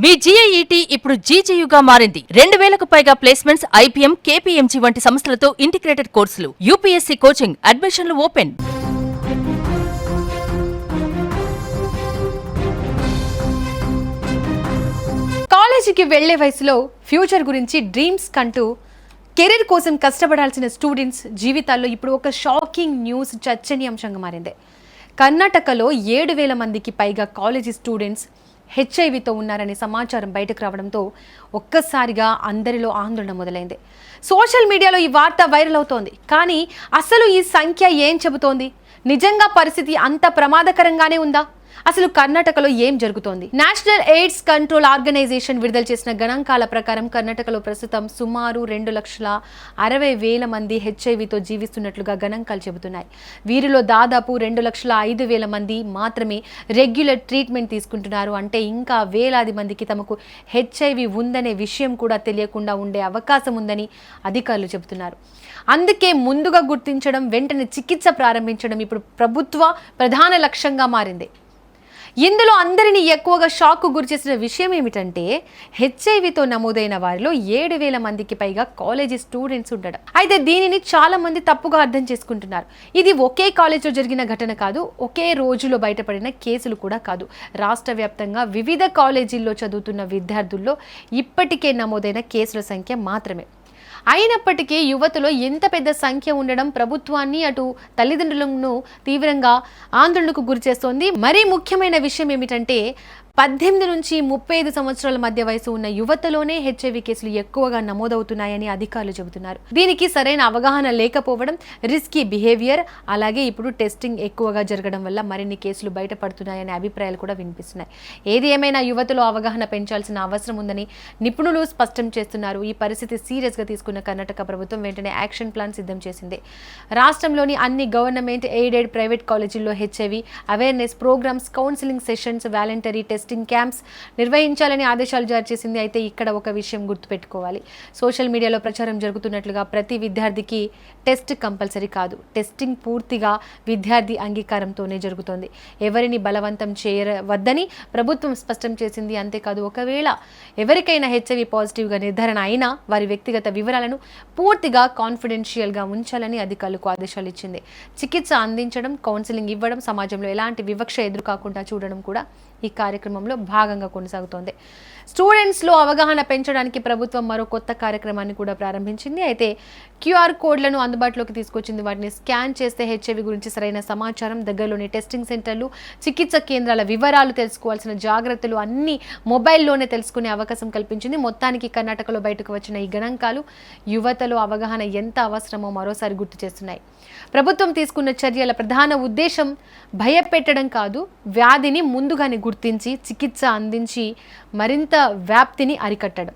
మీ జీఐఈటీ ఇప్పుడు జీజేయుగా మారింది. 2000కు పైగా ప్లేస్మెంట్స్, ఐపీఎం, కేపీఎంజీ వంటి సంస్థలతో ఇంటిగ్రేటెడ్ కోర్సులు. యూపీఎస్సీ కోచింగ్, అడ్మిషన్లు ఓపెన్. కాలేజీకి వెళ్లే వయసులో ఫ్యూచర్ గురించి డ్రీమ్స్ కంటూ కెరీర్ కోసం కష్టపడాల్సిన స్టూడెంట్స్ జీవితాల్లో ఇప్పుడు ఒక షాకింగ్ న్యూస్ చర్చనీయాంశంగా మారింది. కర్ణాటకలో 7,000 మందికి పైగా కాలేజీ స్టూడెంట్స్ హెచ్ఐవితో ఉన్నారనే సమాచారం బయటకు రావడంతో ఒక్కసారిగా అందరిలో ఆందోళన మొదలైంది. సోషల్ మీడియాలో ఈ వార్త వైరల్ అవుతోంది. కానీ అసలు ఈ సంఖ్య ఏం చెబుతోంది? నిజంగా పరిస్థితి అంత ప్రమాదకరంగానే ఉందా? అసలు కర్ణాటకలో ఏం జరుగుతోంది? నేషనల్ ఎయిడ్స్ కంట్రోల్ ఆర్గనైజేషన్ విడుదల చేసిన గణాంకాల ప్రకారం కర్ణాటకలో ప్రస్తుతం సుమారు 2,60,000 మంది హెచ్ఐవితో జీవిస్తున్నట్లుగా గణాంకాలు చెబుతున్నాయి. వీరిలో దాదాపు 2,05,000 మంది మాత్రమే రెగ్యులర్ ట్రీట్మెంట్ తీసుకుంటున్నారు. అంటే ఇంకా వేలాది మందికి తమకు హెచ్ఐవి ఉందనే విషయం కూడా తెలియకుండా ఉండే అవకాశం ఉందని అధికారులు చెబుతున్నారు. అందుకే ముందుగా గుర్తించడం, వెంటనే చికిత్స ప్రారంభించడం ఇప్పుడు ప్రభుత్వ ప్రధాన లక్ష్యంగా మారింది. ఇందులో అందరినీ ఎక్కువగా షాక్కు గురిచేసిన విషయం ఏమిటంటే హెచ్ఐవితో నమోదైన వారిలో 7,000 మందికి పైగా కాలేజీ స్టూడెంట్స్ ఉండడం. అయితే దీనిని చాలా మంది తప్పుగా అర్థం చేసుకుంటున్నారు. ఇది ఒకే కాలేజీలో జరిగిన ఘటన కాదు, ఒకే రోజులో బయటపడిన కేసులు కూడా కాదు. రాష్ట్ర వ్యాప్తంగా వివిధ కాలేజీల్లో చదువుతున్న విద్యార్థుల్లో ఇప్పటికే నమోదైన కేసుల సంఖ్య మాత్రమే. అయినప్పటికీ యువతలో ఎంత పెద్ద సంఖ్య ఉండడం ప్రభుత్వాన్ని, అటు తల్లిదండ్రులను తీవ్రంగా ఆందోళనకు గురిచేస్తోంది. మరీ ముఖ్యమైన విషయం ఏమిటంటే 18 నుంచి 35 సంవత్సరాల మధ్య వయసు ఉన్న యువతలోనే హెచ్ఐవి కేసులు ఎక్కువగా నమోదవుతున్నాయని అధికారులు చెబుతున్నారు. దీనికి సరైన అవగాహన లేకపోవడం, రిస్కీ బిహేవియర్, అలాగే ఇప్పుడు టెస్టింగ్ ఎక్కువగా జరగడం వల్ల మరిన్ని కేసులు బయటపడుతున్నాయనే అభిప్రాయాలు కూడా వినిపిస్తున్నాయి. ఏది ఏమైనా యువతలో అవగాహన పెంచాల్సిన అవసరం ఉందని నిపుణులు స్పష్టం చేస్తున్నారు. ఈ పరిస్థితి సీరియస్గా తీసుకున్న కర్ణాటక ప్రభుత్వం వెంటనే యాక్షన్ ప్లాన్ సిద్ధం చేసింది. రాష్ట్రంలోని అన్ని గవర్నమెంట్, ఎయిడెడ్, ప్రైవేట్ కాలేజీల్లో HIV awareness programs, counselling sessions, voluntary testing camps నిర్వహించాలని ఆదేశాలు జారీ చేసింది. అయితే ఇక్కడ ఒక విషయం గుర్తుపెట్టుకోవాలి. సోషల్ మీడియాలో ప్రచారం జరుగుతున్నట్లుగా ప్రతి విద్యార్థికి టెస్ట్ కంపల్సరీ కాదు. టెస్టింగ్ పూర్తిగా విద్యార్థి అంగీకారంతోనే జరుగుతోంది. ఎవరిని బలవంతం చేయవద్దని ప్రభుత్వం స్పష్టం చేసింది. అంతేకాదు, ఒకవేళ ఎవరికైనా హెచ్ఐవి పాజిటివ్గా నిర్ధారణ అయినా వారి వ్యక్తిగత వివరాలను పూర్తిగా కాన్ఫిడెన్షియల్గా ఉంచాలని అధికారులకు ఆదేశాలు ఇచ్చింది. చికిత్స అందించడం, కౌన్సిలింగ్ ఇవ్వడం, సమాజంలో ఎలాంటి వివక్ష ఎదురుకాకుండా చూడడం కూడా ఈ కార్యక్రమంలో భాగంగా కొనసాగుతోంది. స్టూడెంట్స్లో అవగాహన పెంచడానికి ప్రభుత్వం మరో కొత్త కార్యక్రమాన్ని కూడా ప్రారంభించింది. అయితే క్యూఆర్ కోడ్లను అందుబాటులోకి తీసుకొచ్చింది. వాటిని స్కాన్ చేస్తే హెచ్ఐవి గురించి సరైన సమాచారం, దగ్గరలోని టెస్టింగ్ సెంటర్లు, చికిత్స కేంద్రాల వివరాలు, తెలుసుకోవాల్సిన జాగ్రత్తలు అన్నీ మొబైల్లోనే తెలుసుకునే అవకాశం కల్పించింది. మొత్తానికి కర్ణాటకలో బయటకు వచ్చిన ఈ గణాంకాలు యువతలో అవగాహన ఎంత అవసరమో మరోసారి గుర్తు చేస్తున్నాయి. ప్రభుత్వం తీసుకున్న చర్యల ప్రధాన ఉద్దేశం భయపెట్టడం కాదు, వ్యాధిని ముందుగానే గుర్తించి చికిత్స అందించి మరింత వ్యాప్తిని అరికట్టడం.